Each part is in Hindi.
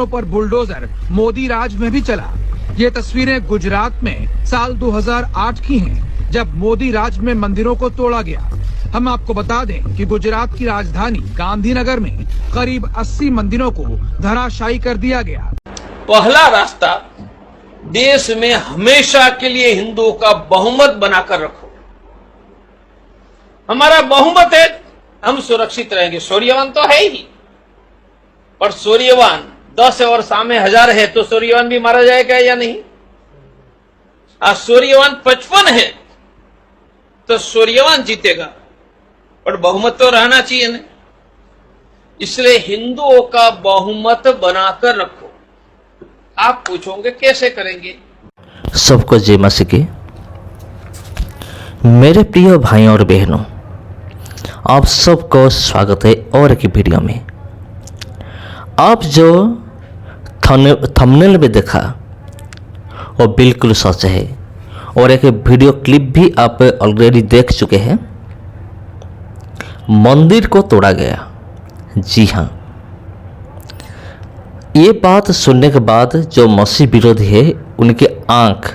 पर बुलडोजर मोदी राज में भी चला। ये तस्वीरें गुजरात में साल 2008 की हैं, जब मोदी राज में मंदिरों को तोड़ा गया। हम आपको बता दें कि गुजरात की राजधानी गांधीनगर में करीब 80 मंदिरों को धराशायी कर दिया गया। पहला रास्ता देश में हमेशा के लिए हिंदुओं का बहुमत बनाकर रखो। हमारा बहुमत है, हम सुरक्षित रहेंगे। सूर्यवान तो है ही, पर सूर्यवान 10 और सामने 1000 है तो सूर्यवान भी मारा जाएगा या नहीं? आज सूर्यवान 55 है तो सूर्यवान जीतेगा, पर बहुमत तो रहना चाहिए ना। इसलिए हिंदुओं का बहुमत बनाकर रखो। आप पूछोगे कैसे करेंगे? सबको जय मसीह की। मेरे प्रिय भाइयों और बहनों, आप सबको स्वागत है और एक वीडियो में। आप जो थंबनेल में देखा वो बिल्कुल सच है, और एक वीडियो क्लिप भी आप ऑलरेडी देख चुके हैं। मंदिर को तोड़ा गया। जी हाँ, ये बात सुनने के बाद जो मसीह विरोधी है उनकी आंख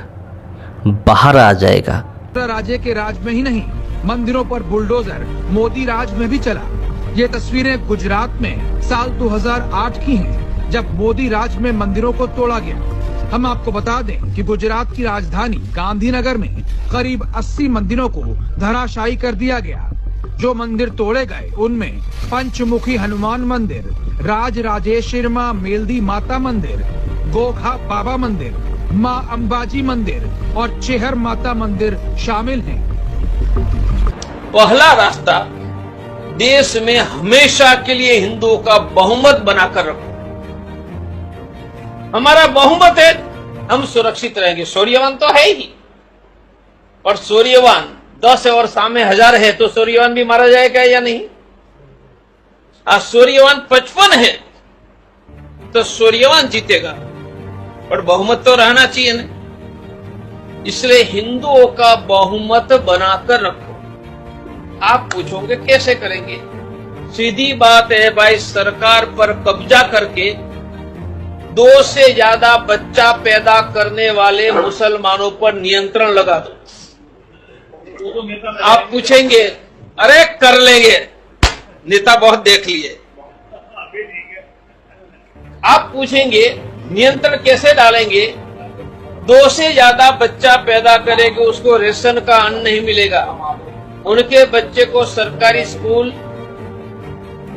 बाहर आ जाएगा। राज्य के राज में ही नहीं, मंदिरों पर बुलडोजर मोदी राज में भी चला। ये तस्वीरें गुजरात में साल 2008 की हैं, जब मोदी राज में मंदिरों को तोड़ा गया। हम आपको बता दें कि गुजरात की राजधानी गांधीनगर में करीब 80 मंदिरों को धराशायी कर दिया गया। जो मंदिर तोड़े गए उनमें पंचमुखी हनुमान मंदिर, राज राजेश्वरी मां मेलदी माता मंदिर, गोखा बाबा मंदिर, मां अंबाजी मंदिर और चेहर माता मंदिर शामिल हैं। पहला रास्ता देश में हमेशा के लिए हिंदुओं का बहुमत बनाकर रखो। हमारा बहुमत है, हम सुरक्षित रहेंगे। सूर्यवान तो है ही, पर सूर्यवान 10 और सामने 1000 है तो सूर्यवान भी मारा जाएगा या नहीं? आज सूर्यवान 55 है तो सूर्यवान जीतेगा, पर बहुमत तो रहना चाहिए ना। इसलिए हिंदुओं का बहुमत बनाकर रखो। आप पूछोगे कैसे करेंगे? सीधी बात है भाई, सरकार पर कब्जा करके 2 से ज्यादा बच्चा पैदा करने वाले मुसलमानों पर नियंत्रण लगा दो। आप पूछेंगे अरे कर लेंगे, नेता बहुत देख लिए। आप पूछेंगे नियंत्रण कैसे डालेंगे? 2 से ज्यादा बच्चा पैदा करेंगे, उसको रेशन का अन्न नहीं मिलेगा। उनके बच्चे को सरकारी स्कूल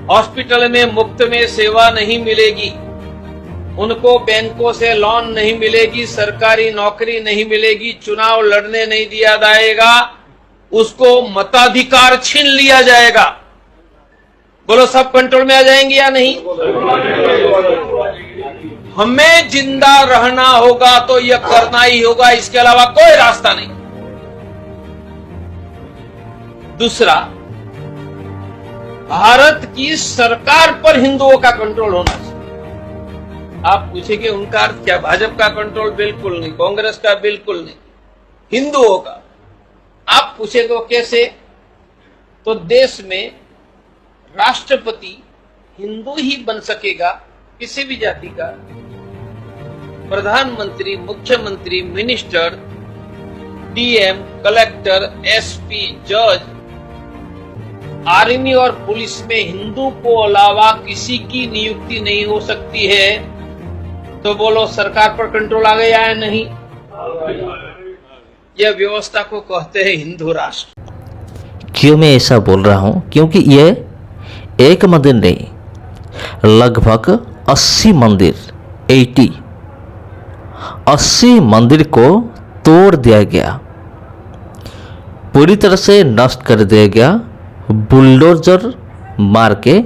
हॉस्पिटल में मुफ्त में सेवा नहीं मिलेगी। उनको बैंकों से लोन नहीं मिलेगी, सरकारी नौकरी नहीं मिलेगी, चुनाव लड़ने नहीं दिया जाएगा, उसको मताधिकार छीन लिया जाएगा। बोलो सब कंट्रोल में आ जाएंगे या नहीं? हमें जिंदा रहना होगा तो यह करना ही होगा, इसके अलावा कोई रास्ता नहीं। दूसरा, भारत की सरकार पर हिंदुओं का कंट्रोल होना चाहिए। आप पूछेंगे उनका अर्थ क्या? भाजपा का कंट्रोल बिल्कुल नहीं, कांग्रेस का बिल्कुल नहीं, हिंदुओं का। आप पूछेंगे वो कैसे? तो देश में राष्ट्रपति हिंदू ही बन सकेगा, किसी भी जाति का। प्रधानमंत्री, मुख्यमंत्री, मिनिस्टर, डीएम, कलेक्टर, एसपी, जज, आर्मी और पुलिस में हिंदू को अलावा किसी की नियुक्ति नहीं हो सकती है। तो बोलो सरकार पर कंट्रोल आ गया है? नहीं। यह व्यवस्था को कहते हैं हिंदू राष्ट्र। क्यों मैं ऐसा बोल रहा हूं? क्योंकि ये एक मंदिर नहीं, लगभग 80 मंदिर 80 मंदिर को तोड़ दिया गया, पूरी तरह से नष्ट कर दिया गया, बुलडोजर मार के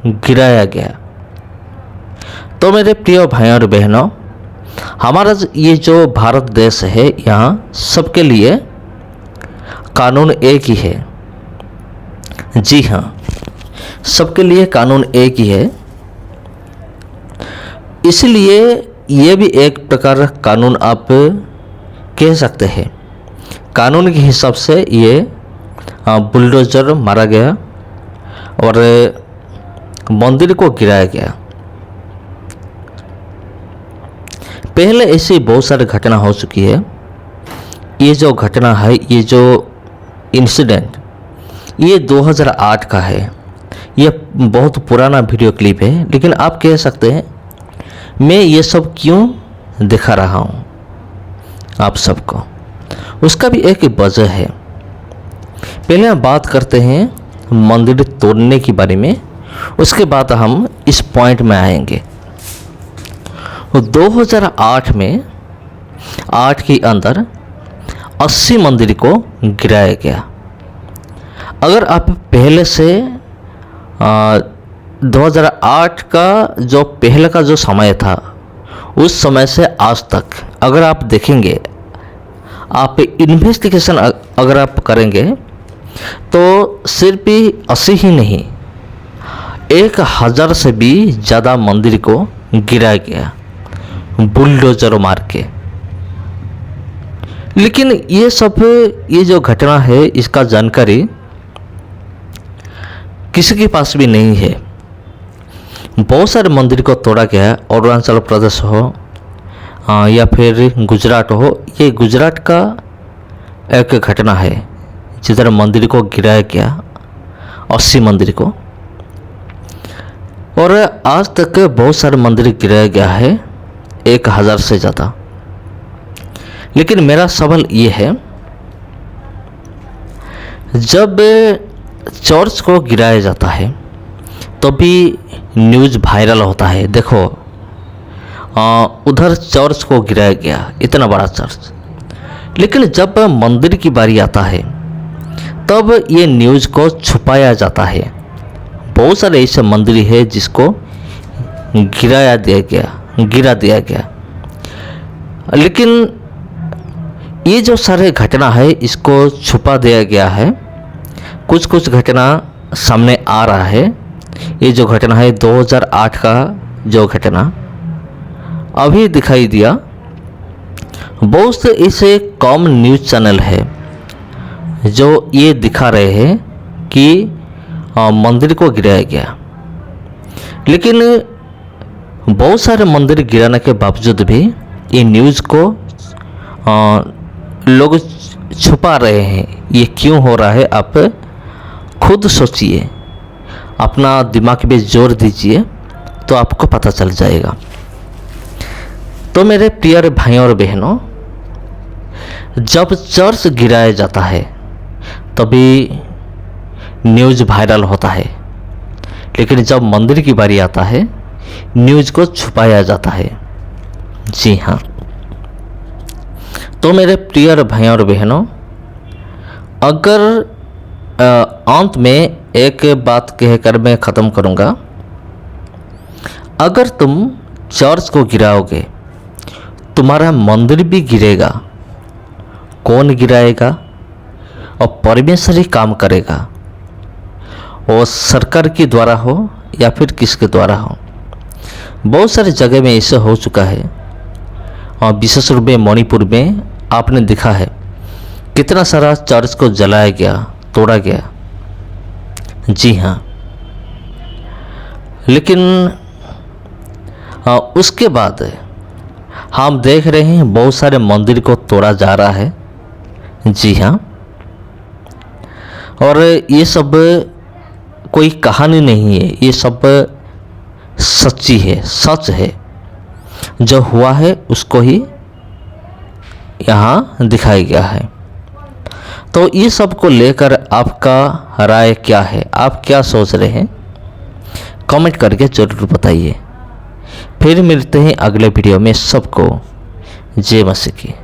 गिराया गया। तो मेरे प्रिय भाइयों और बहनों, हमारा ये जो भारत देश है, यहाँ सबके लिए कानून एक ही है। जी हाँ, सबके लिए कानून एक ही है। इसलिए ये भी एक प्रकार का कानून आप कह सकते हैं। कानून के हिसाब से ये बुलडोजर मारा गया और मंदिर को गिराया गया। पहले ऐसी बहुत सारी घटना हो चुकी है। ये जो घटना है, ये जो इंसिडेंट, ये 2008 का है। ये बहुत पुराना वीडियो क्लिप है, लेकिन आप कह सकते हैं मैं ये सब क्यों दिखा रहा हूँ आप सबको। उसका भी एक वजह है। पहले हम बात करते हैं मंदिर तोड़ने के बारे में, उसके बाद हम इस पॉइंट में आएंगे। 2008 में 8 के अंदर 80 मंदिर को गिराया गया। अगर आप पहले से 2008 का जो पहले का जो समय था, उस समय से आज तक अगर आप देखेंगे, आप इन्वेस्टिगेशन अगर आप करेंगे, तो सिर्फ 80 ही नहीं, 1000 से भी ज़्यादा मंदिर को गिराया गया बुलडोजर मार के। लेकिन ये जो घटना है, इसका जानकारी किसी के पास भी नहीं है। बहुत सारे मंदिर को तोड़ा गया, अरुणाचल प्रदेश हो या फिर गुजरात हो। ये गुजरात का एक घटना है जिधर मंदिर को गिराया गया, 80 मंदिर को। और आज तक बहुत सारे मंदिर गिराया गया है, 1000 से ज़्यादा। लेकिन मेरा सवाल ये है, जब चर्च को गिराया जाता है तो भी न्यूज़ वायरल होता है। देखो, उधर चर्च को गिराया गया, इतना बड़ा चर्च। लेकिन जब मंदिर की बारी आता है तब ये न्यूज़ को छुपाया जाता है। बहुत सारे ऐसे मंदिर है जिसको गिरा दिया गया। लेकिन ये जो सारे घटना है, इसको छुपा दिया गया है। कुछ घटना सामने आ रहा है। ये जो घटना है 2008 का जो घटना अभी दिखाई दिया, बहुत से ऐसे कॉमन न्यूज़ चैनल है जो ये दिखा रहे हैं कि मंदिर को गिराया गया। लेकिन बहुत सारे मंदिर गिराने के बावजूद भी ये न्यूज़ को लोग छुपा रहे हैं। ये क्यों हो रहा है, आप खुद सोचिए, अपना दिमाग पे जोर दीजिए तो आपको पता चल जाएगा। तो मेरे प्रिय भाइयों और बहनों, जब चर्च गिराया जाता है तभी न्यूज़ वायरल होता है। लेकिन जब मंदिर की बारी आता है, न्यूज़ को छुपाया जाता है। जी हाँ। तो मेरे प्रिय भाइयों और बहनों, अगर अंत में एक बात कहकर मैं ख़त्म करूँगा, अगर तुम चर्च को गिराओगे, तुम्हारा मंदिर भी गिरेगा। कौन गिराएगा? और परमेश्वर ही काम करेगा, वो सरकार के द्वारा हो या फिर किसके द्वारा हो। बहुत सारी जगह में ऐसा हो चुका है, और विशेष रूप में मणिपुर में आपने देखा है कितना सारा चर्च को जलाया गया, तोड़ा गया। जी हाँ। लेकिन उसके बाद हम देख रहे हैं बहुत सारे मंदिर को तोड़ा जा रहा है। जी हाँ। और ये सब कोई कहानी नहीं है, ये सब सच्ची है, सच है। जो हुआ है उसको ही यहाँ दिखाया गया है। तो ये सब को लेकर आपका राय क्या है, आप क्या सोच रहे हैं, कमेंट करके ज़रूर बताइए। फिर मिलते हैं अगले वीडियो में। सबको जय मसीह की।